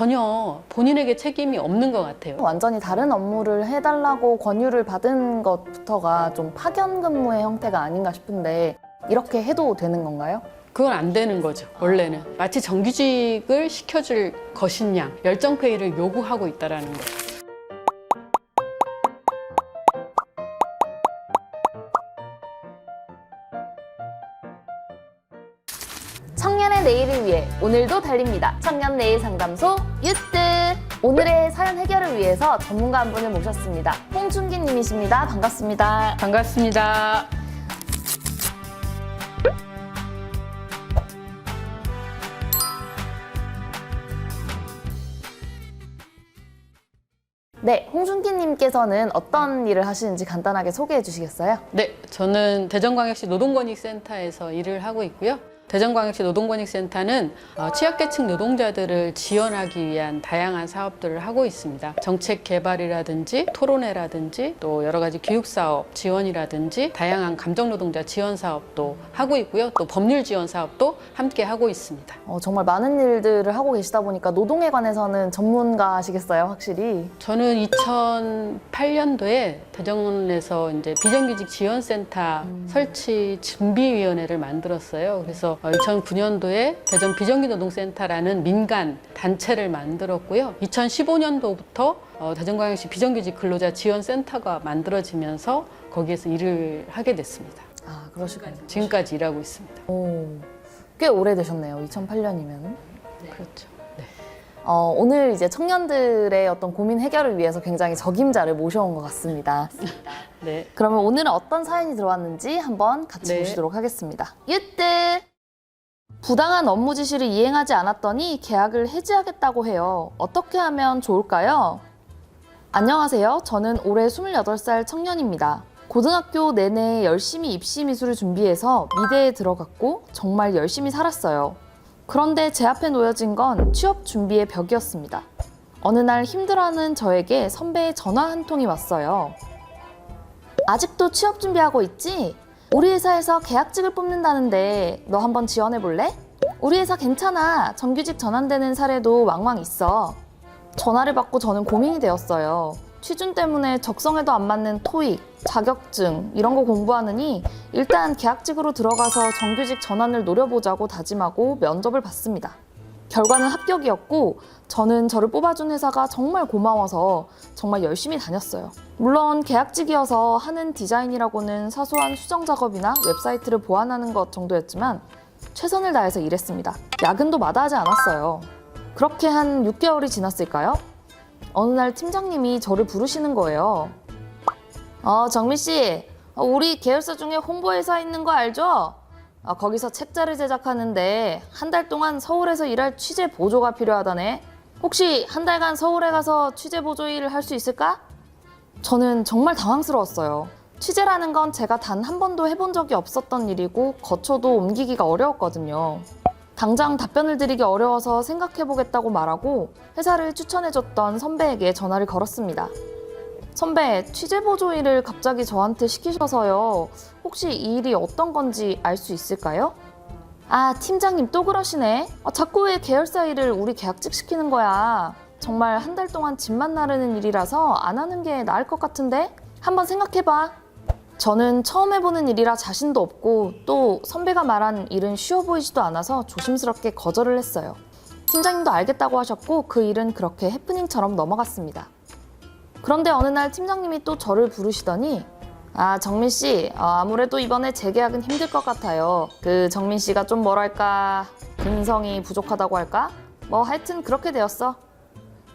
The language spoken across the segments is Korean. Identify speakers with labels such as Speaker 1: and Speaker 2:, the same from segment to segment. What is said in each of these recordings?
Speaker 1: 전혀 본인에게 책임이 없는 것 같아요.
Speaker 2: 완전히 다른 업무를 해달라고 권유를 받은 것부터가 좀 파견 근무의 형태가 아닌가 싶은데 이렇게 해도 되는 건가요?
Speaker 1: 그건 안 되는 거죠, 원래는. 마치 정규직을 시켜줄 것인 양 열정페이를 요구하고 있다는 거죠.
Speaker 2: 청년의 내일을 위해 오늘도 달립니다. 청년 내일 상담소 유뜨. 오늘의 사연 해결을 위해서 전문가 한 분을 모셨습니다. 홍준기 님이십니다. 반갑습니다.
Speaker 1: 반갑습니다.
Speaker 2: 네, 홍준기 님께서는 어떤 일을 하시는지 간단하게 소개해 주시겠어요?
Speaker 1: 네, 저는 대전광역시 노동권익센터에서 일을 하고 있고요. 대전광역시 노동권익센터는 취약계층 노동자들을 지원하기 위한 다양한 사업들을 하고 있습니다. 정책 개발이라든지 토론회라든지 또 여러 가지 교육사업 지원이라든지 다양한 감정노동자 지원 사업도 하고 있고요. 또 법률 지원 사업도 함께 하고 있습니다.
Speaker 2: 정말 많은 일들을 하고 계시다 보니까 노동에 관해서는 전문가시겠어요, 확실히?
Speaker 1: 저는 2008년도에 대전에서 이제 비정규직 지원센터 설치 준비위원회를 만들었어요. 그래서 2009년도에 대전 비정규노동센터라는 민간 단체를 만들었고요. 2015년도부터 대전광역시 비정규직 근로자 지원센터가 만들어지면서 거기에서 일을 하게 됐습니다.
Speaker 2: 아, 그러시군요.
Speaker 1: 지금까지 일하고 있습니다.
Speaker 2: 꽤 오래되셨네요, 2008년이면.
Speaker 1: 그렇죠. 네.
Speaker 2: 오늘 이제 청년들의 어떤 고민 해결을 위해서 굉장히 적임자를 모셔온 것 같습니다.
Speaker 1: 네.
Speaker 2: 그러면 오늘은 어떤 사연이 들어왔는지 한번 같이
Speaker 1: 네.
Speaker 2: 보시도록 하겠습니다. 유뜨! 부당한 업무 지시를 이행하지 않았더니 계약을 해지하겠다고 해요. 어떻게 하면 좋을까요? 안녕하세요. 저는 올해 28살 청년입니다. 고등학교 내내 열심히 입시 미술을 준비해서 미대에 들어갔고 정말 열심히 살았어요. 그런데 제 앞에 놓여진 건 취업 준비의 벽이었습니다. 어느 날 힘들어하는 저에게 선배의 전화 한 통이 왔어요. 아직도 취업 준비하고 있지? 우리 회사에서 계약직을 뽑는다는데 너 한번 지원해 볼래? 우리 회사 괜찮아. 정규직 전환되는 사례도 왕왕 있어. 전화를 받고 저는 고민이 되었어요. 취준 때문에 적성에도 안 맞는 토익, 자격증 이런 거 공부하느니 일단 계약직으로 들어가서 정규직 전환을 노려보자고 다짐하고 면접을 봤습니다. 결과는 합격이었고 저는 저를 뽑아준 회사가 정말 고마워서 정말 열심히 다녔어요. 물론 계약직이어서 하는 디자인이라고는 사소한 수정 작업이나 웹사이트를 보완하는 것 정도였지만 최선을 다해서 일했습니다. 야근도 마다하지 않았어요. 그렇게 한 6개월이 지났을까요? 어느 날 팀장님이 저를 부르시는 거예요. 정민씨, 우리 계열사 중에 홍보회사 있는 거 알죠? 거기서 책자를 제작하는데 한 달 동안 서울에서 일할 취재 보조가 필요하다네. 혹시 한 달간 서울에 가서 취재 보조 일을 할 수 있을까? 저는 정말 당황스러웠어요. 취재라는 건 제가 단 한 번도 해본 적이 없었던 일이고 거쳐도 옮기기가 어려웠거든요. 당장 답변을 드리기 어려워서 생각해보겠다고 말하고 회사를 추천해줬던 선배에게 전화를 걸었습니다. 선배, 취재보조 일을 갑자기 저한테 시키셔서요. 혹시 이 일이 어떤 건지 알 수 있을까요? 아, 팀장님 또 그러시네. 자꾸 왜 계열사 일을 우리 계약직 시키는 거야. 정말 한 달 동안 집만 나르는 일이라서 안 하는 게 나을 것 같은데? 한번 생각해봐. 저는 처음 해보는 일이라 자신도 없고 또 선배가 말한 일은 쉬워 보이지도 않아서 조심스럽게 거절을 했어요. 팀장님도 알겠다고 하셨고 그 일은 그렇게 해프닝처럼 넘어갔습니다. 그런데 어느 날 팀장님이 또 저를 부르시더니 정민씨, 아무래도 이번에 재계약은 힘들 것 같아요. 그 정민씨가 좀 뭐랄까 근성이 부족하다고 할까? 하여튼 그렇게 되었어.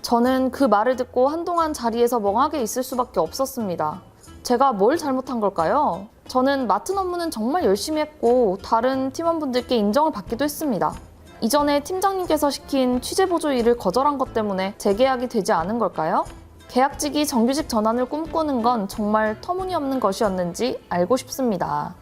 Speaker 2: 저는 그 말을 듣고 한동안 자리에서 멍하게 있을 수밖에 없었습니다. 제가 뭘 잘못한 걸까요? 저는 맡은 업무는 정말 열심히 했고 다른 팀원분들께 인정을 받기도 했습니다. 이전에 팀장님께서 시킨 취재보조 일을 거절한 것 때문에 재계약이 되지 않은 걸까요? 계약직이 정규직 전환을 꿈꾸는 건 정말 터무니없는 것이었는지 알고 싶습니다.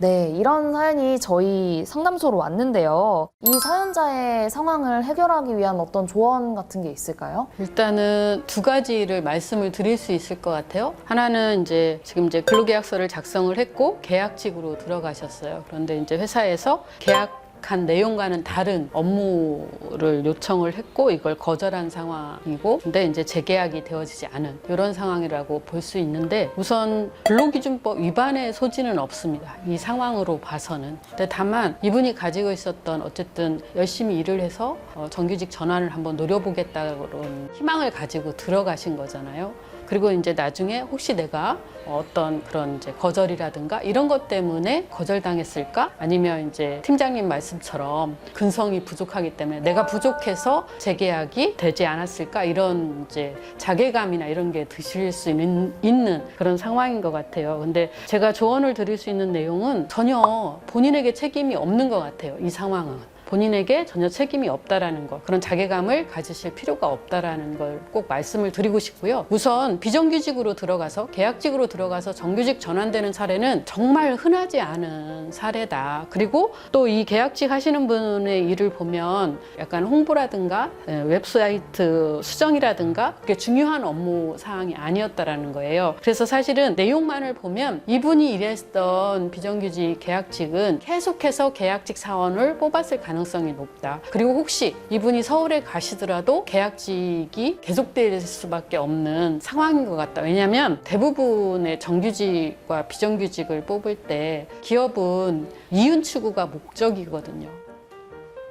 Speaker 2: 네, 이런 사연이 저희 상담소로 왔는데요. 이 사연자의 상황을 해결하기 위한 어떤 조언 같은 게 있을까요?
Speaker 1: 일단은 두 가지를 말씀을 드릴 수 있을 것 같아요. 하나는 지금 근로계약서를 작성을 했고 계약직으로 들어가셨어요. 그런데 회사에서 계약 계약한 내용과는 다른 업무를 요청을 했고 이걸 거절한 상황이고 근데 이제 재계약이 되어지지 않은 이런 상황이라고 볼 수 있는데 우선 근로기준법 위반의 소지는 없습니다. 이 상황으로 봐서는. 근데 다만 이분이 가지고 있었던 어쨌든 열심히 일을 해서 정규직 전환을 한번 노려보겠다는 희망을 가지고 들어가신 거잖아요. 그리고 이제 나중에 혹시 내가 어떤 그런 이제 거절이라든가 이런 것 때문에 거절당했을까? 아니면 이제 팀장님 말씀처럼 근성이 부족하기 때문에 내가 부족해서 재계약이 되지 않았을까? 이런 이제 자괴감이나 이런 게 드실 수 있는 그런 상황인 것 같아요. 근데 제가 조언을 드릴 수 있는 내용은 전혀 본인에게 책임이 없는 것 같아요. 이 상황은. 본인에게 전혀 책임이 없다라는 것, 그런 자괴감을 가지실 필요가 없다라는 걸 꼭 말씀을 드리고 싶고요. 우선 비정규직으로 들어가서 계약직으로 들어가서 정규직 전환되는 사례는 정말 흔하지 않은 사례다. 그리고 또 이 계약직 하시는 분의 일을 보면 약간 홍보라든가 웹사이트 수정이라든가 그게 중요한 업무 사항이 아니었다라는 거예요. 그래서 사실은 내용만을 보면 이분이 일했던 비정규직 계약직은 계속해서 계약직 사원을 뽑았을 가능성이 높다. 그리고 혹시 이분이 서울에 가시더라도 계약직이 계속될 수밖에 없는 상황인 것 같다. 왜냐하면 대부분의 정규직과 비정규직을 뽑을 때 기업은 이윤 추구가 목적이거든요.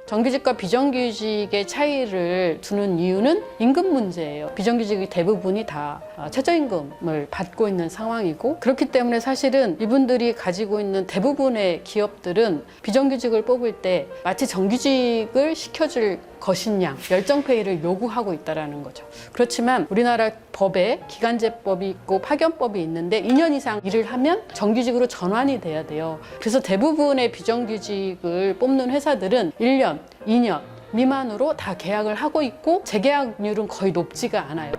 Speaker 1: 정규직과 비정규직의 차이를 두는 이유는 임금 문제예요. 비정규직이 대부분이 다 최저임금을 받고 있는 상황이고 그렇기 때문에 사실은 이분들이 가지고 있는 대부분의 기업들은 비정규직을 뽑을 때 마치 정규직을 시켜줄 것이냐 열정페이를 요구하고 있다는 거죠. 그렇지만 우리나라 법에 기간제법이 있고 파견법이 있는데 2년 이상 일을 하면 정규직으로 전환이 돼야 돼요. 그래서 대부분의 비정규직을 뽑는 회사들은 1년, 2년 미만으로 다 계약을 하고 있고 재계약률은 거의 높지가 않아요.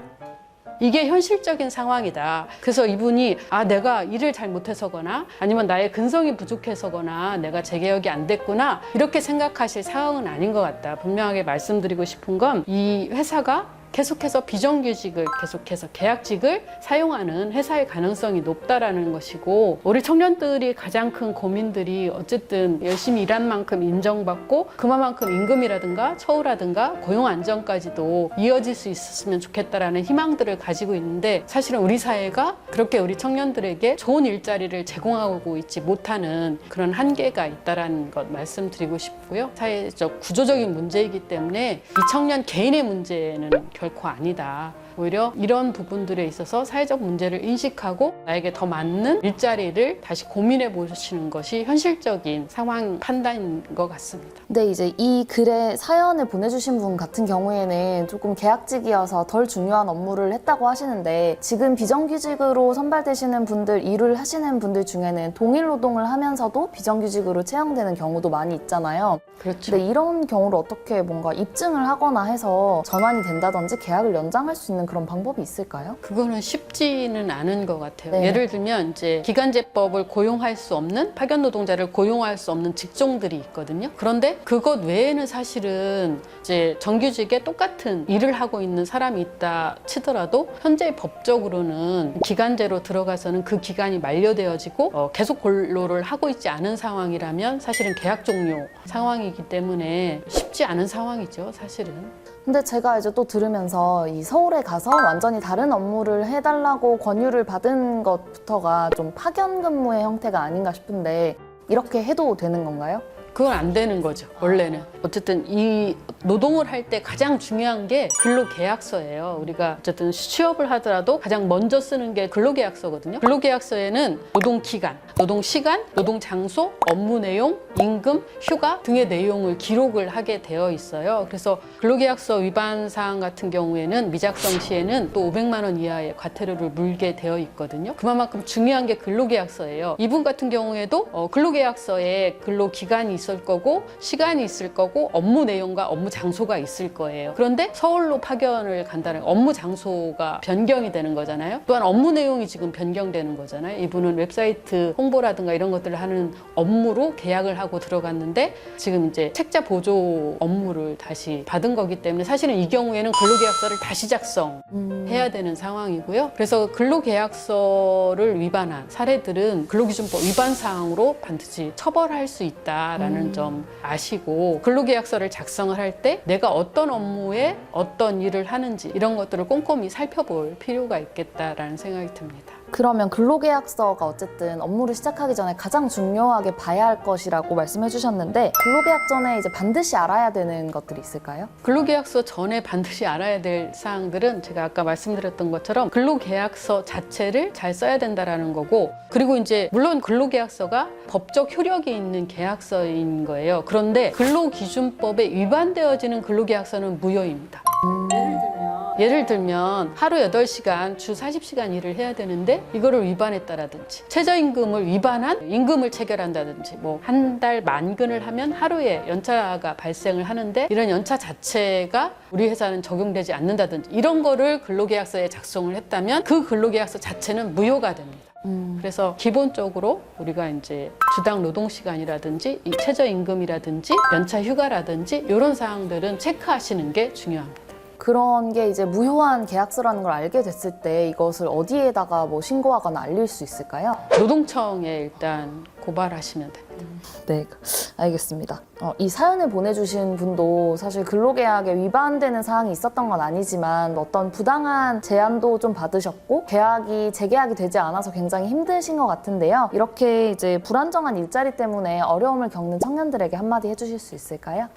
Speaker 1: 이게 현실적인 상황이다. 그래서 이분이 내가 일을 잘 못해서거나 아니면 나의 근성이 부족해서거나 내가 재계약이 안 됐구나 이렇게 생각하실 상황은 아닌 것 같다. 분명하게 말씀드리고 싶은 건 이 회사가 계속해서 비정규직을 계속해서 계약직을 사용하는 회사의 가능성이 높다라는 것이고 우리 청년들이 가장 큰 고민들이 어쨌든 열심히 일한 만큼 인정받고 그만큼 임금이라든가 처우라든가 고용 안정까지도 이어질 수 있었으면 좋겠다라는 희망들을 가지고 있는데 사실은 우리 사회가 그렇게 우리 청년들에게 좋은 일자리를 제공하고 있지 못하는 그런 한계가 있다라는 것 말씀드리고 싶고요. 사회적 구조적인 문제이기 때문에 이 청년 개인의 문제는 결코 아니다. 오히려 이런 부분들에 있어서 사회적 문제를 인식하고 나에게 더 맞는 일자리를 다시 고민해 보시는 것이 현실적인 상황 판단인 것 같습니다.
Speaker 2: 근데 이제 이 글에 사연을 보내주신 분 같은 경우에는 조금 계약직이어서 덜 중요한 업무를 했다고 하시는데 지금 비정규직으로 선발되시는 분들, 일을 하시는 분들 중에는 동일 노동을 하면서도 비정규직으로 채용되는 경우도 많이 있잖아요.
Speaker 1: 그렇죠.
Speaker 2: 근데 이런 경우를 어떻게 뭔가 입증을 하거나 해서 전환이 된다든지 계약을 연장할 수 있는 그런 방법이 있을까요?
Speaker 1: 그거는 쉽지는 않은 것 같아요.
Speaker 2: 네.
Speaker 1: 예를 들면 이제 기간제법을 고용할 수 없는 파견 노동자를 고용할 수 없는 직종들이 있거든요. 그런데 그것 외에는 사실은 이제 정규직에 똑같은 일을 하고 있는 사람이 있다 치더라도 현재 법적으로는 기간제로 들어가서는 그 기간이 만료되어지고 계속 근로를 하고 있지 않은 상황이라면 사실은 계약 종료 상황이기 때문에 쉽지 않은 상황이죠, 사실은.
Speaker 2: 근데 제가 이제 또 들으면서 이 서울에 가서 완전히 다른 업무를 해달라고 권유를 받은 것부터가 좀 파견 근무의 형태가 아닌가 싶은데 이렇게 해도 되는 건가요?
Speaker 1: 그건 안 되는 거죠, 원래는. 어쨌든 이 노동을 할 때 가장 중요한 게 근로계약서예요. 우리가 어쨌든 취업을 하더라도 가장 먼저 쓰는 게 근로계약서거든요. 근로계약서에는 노동기간, 노동시간, 노동장소, 업무 내용, 임금, 휴가 등의 내용을 기록을 하게 되어 있어요. 그래서 근로계약서 위반 사항 같은 경우에는 미작성 시에는 또 500만 원 이하의 과태료를 물게 되어 있거든요. 그만큼 중요한 게 근로계약서예요. 이분 같은 경우에도 근로계약서에 근로기간이 있을 거고 시간이 있을 거고 업무 내용과 업무 장소가 있을 거예요. 그런데 서울로 파견을 간다는 업무 장소가 변경이 되는 거잖아요. 또한 업무 내용이 지금 변경되는 거잖아요. 이분은 웹사이트 홍보라든가 이런 것들을 하는 업무로 계약을 하고 들어갔는데 지금 이제 책자 보조 업무를 다시 받은 거기 때문에 사실은 이 경우에는 근로계약서를 다시 작성해야 되는 상황이고요. 그래서 근로계약서를 위반한 사례들은 근로기준법 위반 사항으로 반드시 처벌할 수 있다라는 있다라는 점 아시고 근로계약서를 작성을 할 때 내가 어떤 업무에 어떤 일을 하는지 이런 것들을 꼼꼼히 살펴볼 필요가 있겠다라는 생각이 듭니다.
Speaker 2: 그러면 근로계약서가 어쨌든 업무를 시작하기 전에 가장 중요하게 봐야 할 것이라고 말씀해 주셨는데 근로계약 전에 이제 반드시 알아야 되는 것들이 있을까요?
Speaker 1: 근로계약서 전에 반드시 알아야 될 사항들은 제가 아까 말씀드렸던 것처럼 근로계약서 자체를 잘 써야 된다라는 거고, 그리고 이제 물론 근로계약서가 법적 효력이 있는 계약서인 거예요. 그런데 근로기준법에 위반되어지는 근로계약서는 무효입니다. 예를 들면 하루 8시간 주 40시간 일을 해야 되는데 이거를 위반했다라든지 최저임금을 위반한 임금을 체결한다든지 뭐 한 달 만근을 하면 하루에 연차가 발생을 하는데 이런 연차 자체가 우리 회사는 적용되지 않는다든지 이런 거를 근로계약서에 작성을 했다면 그 근로계약서 자체는 무효가 됩니다. 그래서 기본적으로 우리가 이제 주당 노동시간이라든지 이 최저임금이라든지 연차 휴가라든지 이런 사항들은 체크하시는 게 중요합니다.
Speaker 2: 그런 게 이제 무효한 계약서라는 걸 알게 됐을 때 이것을 어디에다가 뭐 신고하거나 알릴 수 있을까요?
Speaker 1: 노동청에 일단 고발하시면 됩니다.
Speaker 2: 네, 알겠습니다. 이 사연을 보내주신 분도 사실 근로계약에 위반되는 사항이 있었던 건 아니지만 어떤 부당한 제안도 좀 받으셨고 계약이 재계약이 되지 않아서 굉장히 힘드신 것 같은데요. 이렇게 이제 불안정한 일자리 때문에 어려움을 겪는 청년들에게 한마디 해주실 수 있을까요?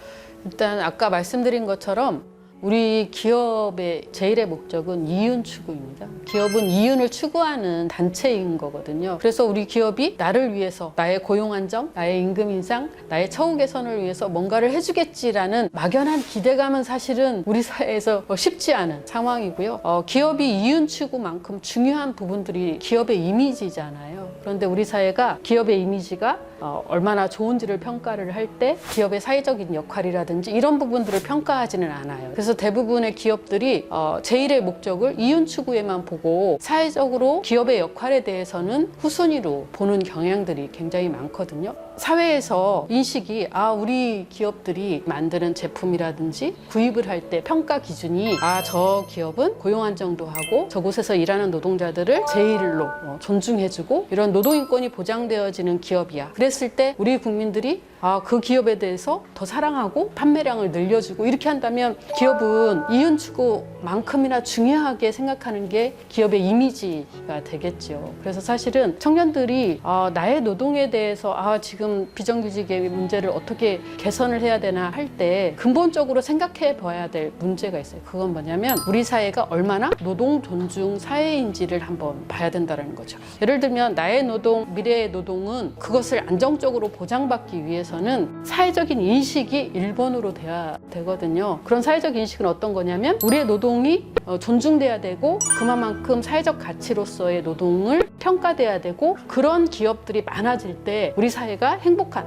Speaker 1: 일단 아까 말씀드린 것처럼 우리 기업의 제일의 목적은 이윤 추구입니다. 기업은 이윤을 추구하는 단체인 거거든요. 그래서 우리 기업이 나를 위해서 나의 고용 안정, 나의 임금 인상, 나의 처우 개선을 위해서 뭔가를 해주겠지라는 막연한 기대감은 사실은 우리 사회에서 쉽지 않은 상황이고요. 기업이 이윤 추구만큼 중요한 부분들이 기업의 이미지잖아요. 그런데 우리 사회가 기업의 이미지가 얼마나 좋은지를 평가를 할 때 기업의 사회적인 역할이라든지 이런 부분들을 평가하지는 않아요. 그래서 대부분의 기업들이 제일의 목적을 이윤 추구에만 보고 사회적으로 기업의 역할에 대해서는 후순위로 보는 경향들이 굉장히 많거든요. 사회에서 인식이 우리 기업들이 만드는 제품이라든지 구입을 할 때 평가 기준이 저 기업은 고용 안정도 하고 저곳에서 일하는 노동자들을 제일로 존중해주고 이런 노동인권이 보장되어지는 기업이야. 그랬을 때 우리 국민들이 그 기업에 대해서 더 사랑하고 판매량을 늘려주고 이렇게 한다면 기업은 이윤 추구만큼이나 중요하게 생각하는 게 기업의 이미지가 되겠죠. 그래서 사실은 청년들이 나의 노동에 대해서 지금 비정규직의 문제를 어떻게 개선을 해야 되나 할 때 근본적으로 생각해 봐야 될 문제가 있어요. 그건 뭐냐면 우리 사회가 얼마나 노동 존중 사회인지를 한번 봐야 된다는 거죠. 예를 들면 나의 노동, 미래의 노동은 그것을 안정적으로 보장받기 위해서는 사회적인 인식이 1번으로 돼야 되거든요. 그런 사회적 인식은 어떤 거냐면 우리의 노동이 존중돼야 되고 그만큼 사회적 가치로서의 노동을 평가돼야 되고 그런 기업들이 많아질 때 우리 사회가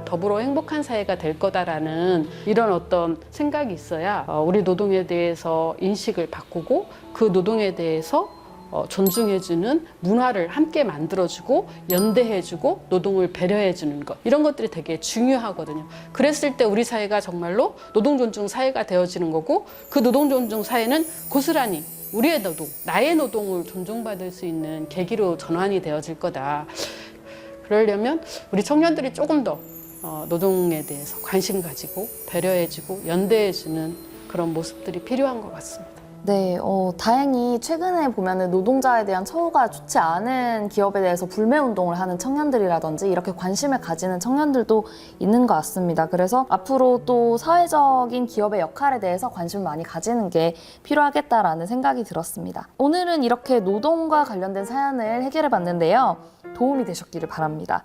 Speaker 1: 더불어 행복한 사회가 될 거다라는 이런 어떤 생각이 있어야 우리 노동에 대해서 인식을 바꾸고 그 노동에 대해서 존중해주는 문화를 함께 만들어주고 연대해주고 노동을 배려해주는 것 이런 것들이 되게 중요하거든요. 그랬을 때 우리 사회가 정말로 노동 존중 사회가 되어지는 거고 그 노동 존중 사회는 고스란히 우리의 노동, 나의 노동을 존중받을 수 있는 계기로 전환이 되어질 거다. 그러려면 우리 청년들이 조금 더 노동에 대해서 관심 가지고 배려해주고 연대해주는 그런 모습들이 필요한 것 같습니다.
Speaker 2: 네, 다행히 최근에 보면은 노동자에 대한 처우가 좋지 않은 기업에 대해서 불매운동을 하는 청년들이라든지 이렇게 관심을 가지는 청년들도 있는 것 같습니다. 그래서 앞으로 또 사회적인 기업의 역할에 대해서 관심을 많이 가지는 게 필요하겠다라는 생각이 들었습니다. 오늘은 이렇게 노동과 관련된 사연을 해결해 봤는데요. 도움이 되셨기를 바랍니다.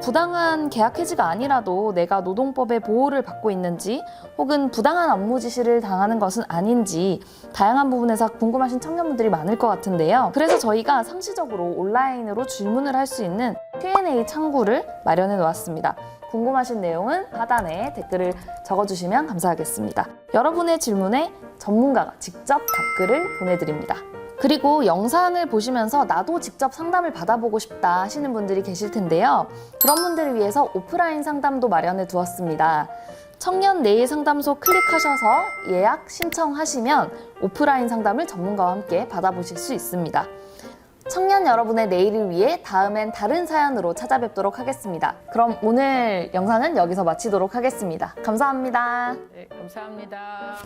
Speaker 2: 부당한 계약 해지가 아니라도 내가 노동법의 보호를 받고 있는지 혹은 부당한 업무 지시를 당하는 것은 아닌지 다양한 부분에서 궁금하신 청년분들이 많을 것 같은데요. 그래서 저희가 상시적으로 온라인으로 질문을 할 수 있는 Q&A 창구를 마련해 놓았습니다. 궁금하신 내용은 하단에 댓글을 적어주시면 감사하겠습니다. 여러분의 질문에 전문가가 직접 답글을 보내드립니다. 그리고 영상을 보시면서 나도 직접 상담을 받아보고 싶다 하시는 분들이 계실 텐데요. 그런 분들을 위해서 오프라인 상담도 마련해 두었습니다. 청년 내일 상담소 클릭하셔서 예약 신청하시면 오프라인 상담을 전문가와 함께 받아보실 수 있습니다. 청년 여러분의 내일을 위해 다음엔 다른 사연으로 찾아뵙도록 하겠습니다. 그럼 오늘 영상은 여기서 마치도록 하겠습니다. 감사합니다.
Speaker 1: 네, 감사합니다.